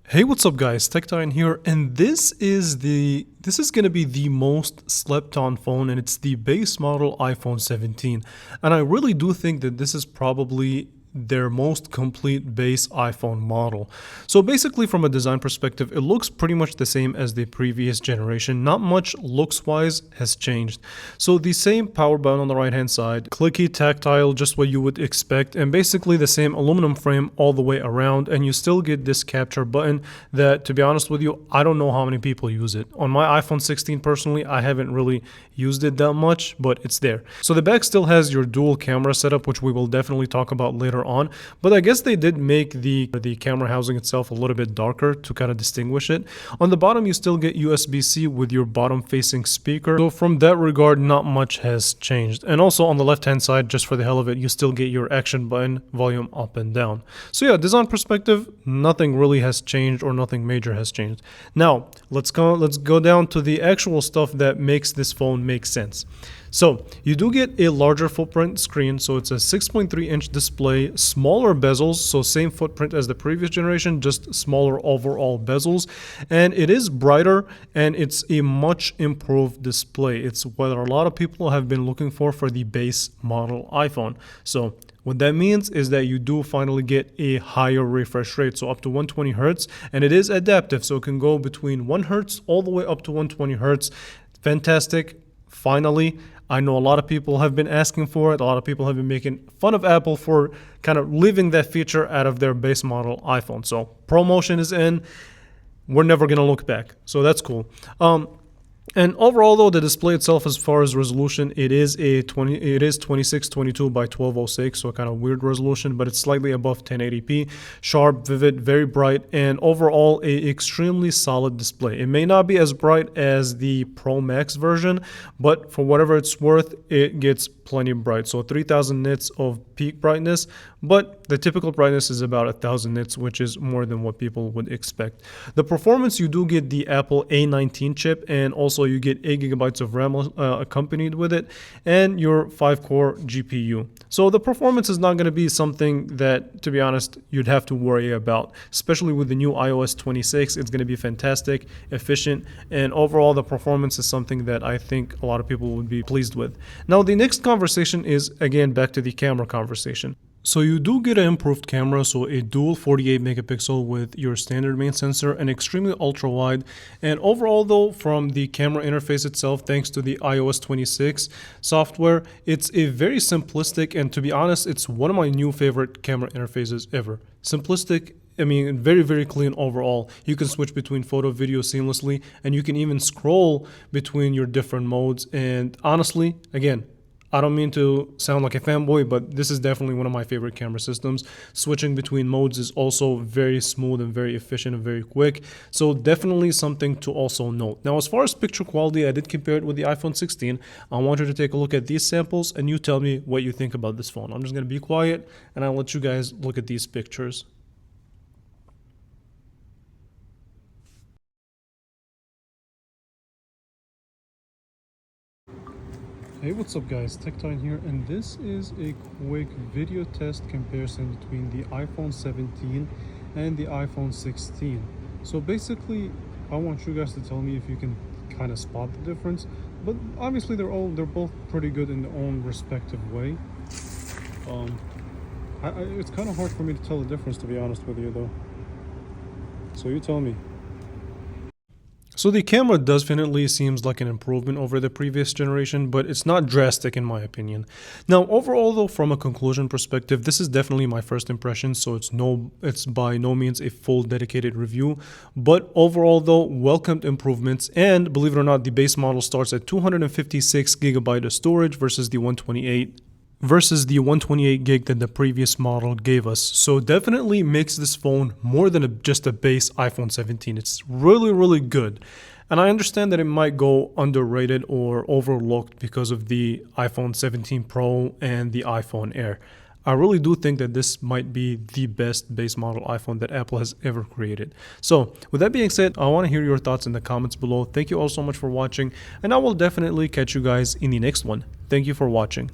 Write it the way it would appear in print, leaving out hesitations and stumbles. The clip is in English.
Hey, what's up guys? TechTitan here, and this is going to be the most slept on phone, and it's the base model iPhone 17. And I really do think that this is probably their most complete base iPhone model. So basically, from a design perspective, it looks pretty much the same as the previous generation. Not much looks wise has changed. So the same power button on the right hand side, clicky, tactile, just what you would expect, and basically the same aluminum frame all the way around, and you still get this capture button that, to be honest with you, I don't know how many people use it. On my iPhone 16 personally, I haven't really used it that much, but it's there. So the back still has your dual camera setup, which we will definitely talk about later on, but I guess they did make the camera housing itself a little bit darker to kind of distinguish it. On the bottom, you still get USB-C with your bottom facing speaker. So from that regard, not much has changed. And also on the left hand side, just for the hell of it, you still get your action button, volume up and down. So yeah, design perspective, nothing really has changed, or nothing major has changed. Now let's go down to the actual stuff that makes this phone make sense. So you do get a larger footprint screen, so it's a 6.3-inch display, smaller bezels, so same footprint as the previous generation, just smaller overall bezels, and it is brighter, and it's a much improved display. It's what a lot of people have been looking for the base model iPhone. So what that means is that you do finally get a higher refresh rate, so up to 120 Hz, and it is adaptive, so it can go between 1 Hz all the way up to 120 Hz. Fantastic. Finally, I know a lot of people have been asking for it. A lot of people have been making fun of Apple for kind of leaving that feature out of their base model iPhone. So ProMotion is in. We're never going to look back. So that's cool. And overall, though, the display itself, as far as resolution, it is 2622 by 1206, so a kind of weird resolution, but it's slightly above 1080p, sharp, vivid, very bright, and overall a extremely solid display. It may not be as bright as the Pro Max version, but for whatever it's worth, it gets plenty bright. So 3000 nits of peak brightness, but the typical brightness is about 1000 nits, which is more than what people would expect. The performance, you do get the Apple A19 chip, and also you get 8 gigabytes of RAM accompanied with it, and your 5-core GPU. So the performance is not going to be something that, to be honest, you'd have to worry about, especially with the new iOS 26. It's going to be fantastic, efficient, and overall the performance is something that I think a lot of people would be pleased with. Now the next conversation is, again, back to the camera conversation. So you do get an improved camera, so a dual 48 megapixel with your standard main sensor, and extremely ultra wide. And overall though, from the camera interface itself, thanks to the iOS 26 software, it's a very simplistic, and to be honest, it's one of my new favorite camera interfaces ever. Simplistic, I mean, very, very clean overall. You can switch between photo, video seamlessly, and you can even scroll between your different modes. And honestly, again, I don't mean to sound like a fanboy, but this is definitely one of my favorite camera systems. Switching between modes is also very smooth and very efficient and very quick. So definitely something to also note. Now, as far as picture quality, I did compare it with the iPhone 16. I want you to take a look at these samples, and you tell me what you think about this phone. I'm just going to be quiet, and I'll let you guys look at these pictures. Hey, what's up guys, TechTitan here, and this is a quick video test comparison between the iPhone 17 and the iPhone 16. So basically, I want you guys to tell me if you can kind of spot the difference, but obviously they're both pretty good in their own respective way. It's kind of hard for me to tell the difference, to be honest with you though. So you tell me. So the camera definitely seems like an improvement over the previous generation, but it's not drastic in my opinion. Now overall though, from a conclusion perspective, this is definitely my first impression, so it's by no means a full dedicated review. But overall though, welcomed improvements, and believe it or not, the base model starts at 256 gigabyte of storage versus the 128 gig that the previous model gave us. So definitely makes this phone more than just a base iPhone 17. It's really, really good. And I understand that it might go underrated or overlooked because of the iPhone 17 Pro and the iPhone Air. I really do think that this might be the best base model iPhone that Apple has ever created. So with that being said, I want to hear your thoughts in the comments below. Thank you all so much for watching, and I will definitely catch you guys in the next one. Thank you for watching.